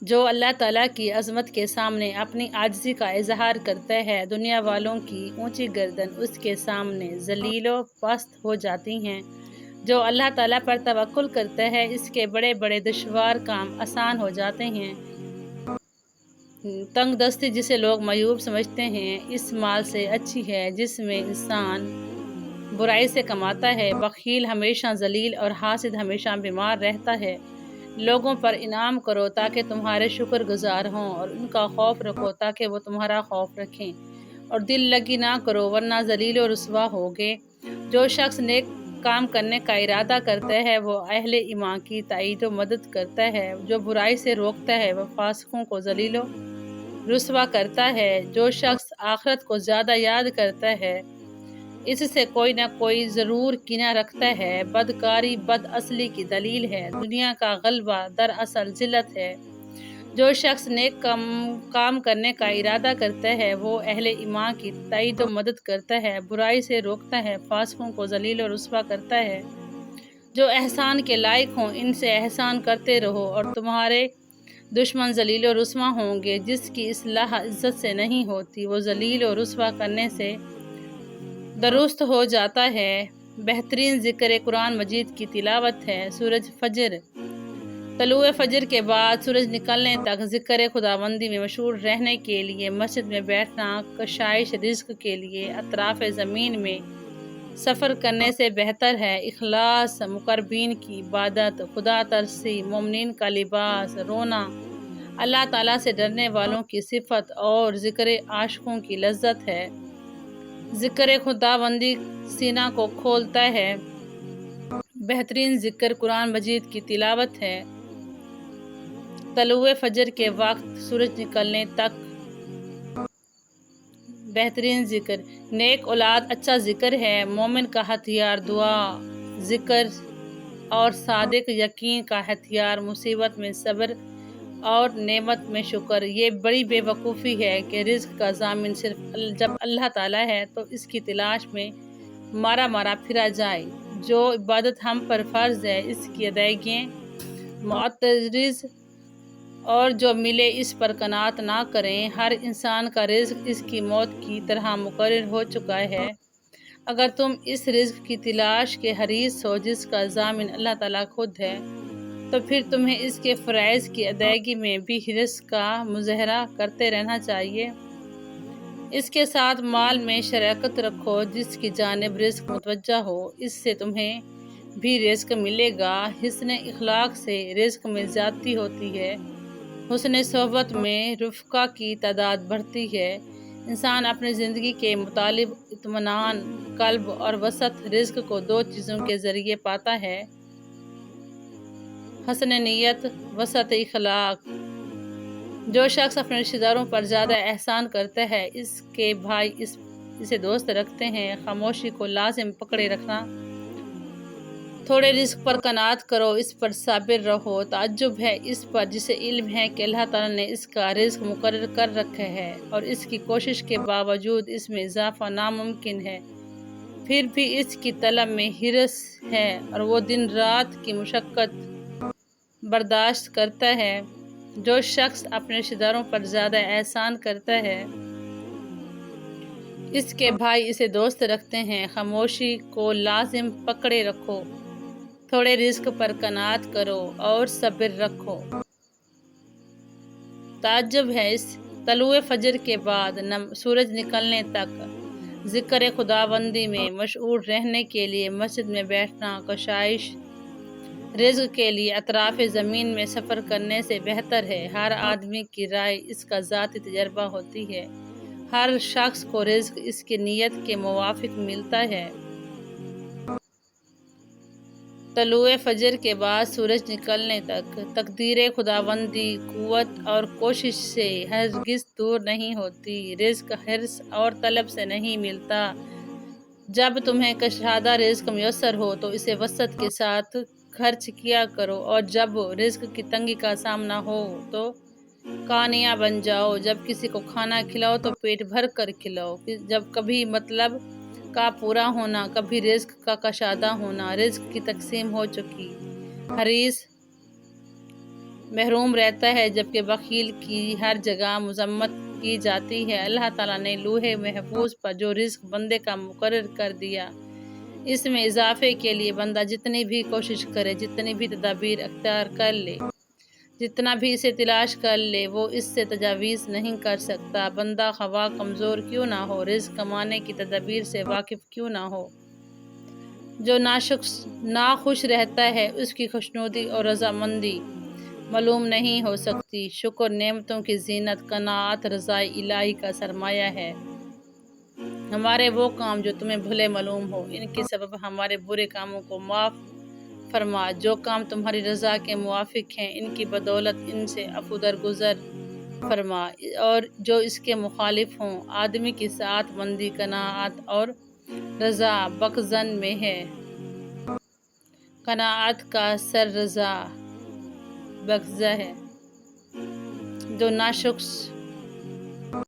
جو اللہ تعالیٰ کی عظمت کے سامنے اپنی عاجزی کا اظہار کرتا ہے، دنیا والوں کی اونچی گردن اس کے سامنے ذلیل و پست ہو جاتی ہیں۔ جو اللہ تعالیٰ پر توکل کرتا ہے، اس کے بڑے بڑے دشوار کام آسان ہو جاتے ہیں۔ تنگ دستی جسے لوگ معیوب سمجھتے ہیں، اس مال سے اچھی ہے جس میں انسان برائی سے کماتا ہے۔ بخیل ہمیشہ ذلیل اور حاسد ہمیشہ بیمار رہتا ہے۔ لوگوں پر انعام کرو تاکہ تمہارے شکر گزار ہوں، اور ان کا خوف رکھو تاکہ وہ تمہارا خوف رکھیں، اور دل لگی نہ کرو ورنہ ذلیل و رسوا ہوگے۔ جو شخص نیک کام کرنے کا ارادہ کرتا ہے، وہ اہل ایمان کی تائید و مدد کرتا ہے۔ جو برائی سے روکتا ہے، وہ فاسقوں کو ذلیل و رسوا کرتا ہے۔ جو شخص آخرت کو زیادہ یاد کرتا ہے، اس سے کوئی نہ کوئی ضرور کینہ رکھتا ہے۔ بدکاری بد اصلی کی دلیل ہے۔ دنیا کا غلبہ دراصل ذلت ہے۔ جو شخص نیک کام کرنے کا ارادہ کرتا ہے، وہ اہل ایمان کی تائید و مدد کرتا ہے، برائی سے روکتا ہے، فاسقوں کو ذلیل و رسوا کرتا ہے۔ جو احسان کے لائق ہوں، ان سے احسان کرتے رہو، اور تمہارے دشمن ذلیل و رسوا ہوں گے۔ جس کی اصلاح عزت سے نہیں ہوتی، وہ ذلیل و رسوا کرنے سے درست ہو جاتا ہے۔ بہترین ذکر قرآن مجید کی تلاوت ہے۔ سورج فجر۔ طلوع فجر کے بعد سورج نکلنے تک ذکر خداوندی میں مشغول رہنے کے لیے مسجد میں بیٹھنا کشائش رزق کے لیے اطراف زمین میں سفر کرنے سے بہتر ہے۔ اخلاص، مقربین کی عبادت، خدا ترسی، مومنین کا لباس، رونا، اللہ تعالیٰ سے ڈرنے والوں کی صفت، اور ذکر عاشقوں کی لذت ہے۔ ذکر خداوندی سینہ کو کھولتا ہے۔ بہترین ذکر قرآن مجید کی تلاوت ہے۔ طلوع فجر کے وقت سورج نکلنے تک بہترین ذکر۔ نیک اولاد اچھا ذکر ہے۔ مومن کا ہتھیار دعا، ذکر اور صادق یقین کا ہتھیار مصیبت میں صبر اور نعمت میں شکر۔ یہ بڑی بے وقوفی ہے کہ رزق کا ضامن صرف جب اللہ تعالیٰ ہے تو اس کی تلاش میں مارا مارا پھرا جائے۔ جو عبادت ہم پر فرض ہے، اس کی ادائیگی معترض اور جو ملے اس پر قناعت نہ کریں۔ ہر انسان کا رزق اس کی موت کی طرح مقرر ہو چکا ہے۔ اگر تم اس رزق کی تلاش کے حریص ہو جس کا ضامن اللہ تعالیٰ خود ہے، تو پھر تمہیں اس کے فرائض کی ادائیگی میں بھی حرص کا مظاہرہ کرتے رہنا چاہیے۔ اس کے ساتھ مال میں شراکت رکھو جس کی جانب رزق متوجہ ہو، اس سے تمہیں بھی رزق ملے گا۔ حسن اخلاق سے رزق میں زیادتی ہوتی ہے۔ حسن صحبت میں رفقا کی تعداد بڑھتی ہے۔ انسان اپنی زندگی کے متعلق اطمینان قلب اور وسعت رزق کو دو چیزوں کے ذریعے پاتا ہے: حسن نیت، وسعت اخلاق۔ جو شخص اپنے رشتہ داروں پر زیادہ احسان کرتا ہے، اس کے بھائی اسے دوست رکھتے ہیں۔ خاموشی کو لازم پکڑے رکھنا۔ تھوڑے رزق پر قناعت کرو، اس پر صابر رہو۔ تعجب ہے اس پر جسے علم ہے کہ اللہ تعالیٰ نے اس کا رزق مقرر کر رکھا ہے، اور اس کی کوشش کے باوجود اس میں اضافہ ناممکن ہے، پھر بھی اس کی طلب میں حرص ہے، اور وہ دن رات کی مشقت برداشت کرتا ہے۔ جو شخص اپنے رشتہ داروں پر زیادہ احسان کرتا ہے، اس کے بھائی اسے دوست رکھتے ہیں۔ خاموشی کو لازم پکڑے رکھو، تھوڑے رزق پر قناعت کرو، اور صبر رکھو۔ تعجب ہے اس طلوع فجر کے بعد سورج نکلنے تک ذکر خداوندی میں مشغول رہنے کے لیے مسجد میں بیٹھنا کشائش رزق کے لیے اطراف زمین میں سفر کرنے سے بہتر ہے۔ ہر آدمی کی رائے اس کا ذاتی تجربہ ہوتی ہے۔ ہر شخص کو رزق اس کی نیت کے موافق ملتا ہے۔ طلوع فجر کے بعد سورج نکلنے تک تقدیر خداوندی قوت اور کوشش سے ہرگز دور نہیں ہوتی۔ رزق حرص اور طلب سے نہیں ملتا۔ جب تمہیں کشادہ رزق میسر ہو تو اسے وسعت کے ساتھ خرچ کیا کرو، اور جب رزق کی تنگی کا سامنا ہو تو قانع بن جاؤ۔ جب کسی کو کھانا کھلاؤ تو پیٹ بھر کر کھلاؤ۔ جب کبھی مطلب کا پورا ہونا، کبھی رزق کا کشادہ ہونا۔ رزق کی تقسیم ہو چکی۔ حریص محروم رہتا ہے، جبکہ بخیل کی ہر جگہ مذمت کی جاتی ہے۔ اللہ تعالیٰ نے لوح محفوظ پر جو رزق بندے کا مقرر کر دیا، اس میں اضافے کے لیے بندہ جتنی بھی کوشش کرے، جتنی بھی تدابیر اختیار کر لے، جتنا بھی اسے تلاش کر لے، وہ اس سے تجاوز نہیں کر سکتا۔ بندہ خواہ کمزور کیوں نہ ہو، رزق کمانے کی تدابیر سے واقف کیوں نہ ہو۔ جو ناخوش رہتا ہے، اس کی خوشنودی اور رضامندی معلوم نہیں ہو سکتی۔ شکر نعمتوں کی زینت، قناعت رضائے الہی کا سرمایہ ہے۔ ہمارے وہ کام جو تمہیں بھلے معلوم ہو، ان کے سبب ہمارے برے کاموں کو معاف فرما۔ جو کام تمہاری رضا کے موافق ہیں، ان کی بدولت ان سے عفو درگزر فرما، اور جو اس کے مخالف ہوں۔ آدمی کی سعادت مندی قناعت اور رضا بخزن میں ہے۔ قناعت کا سر رضا بخزہ ہے۔ جو ناشکر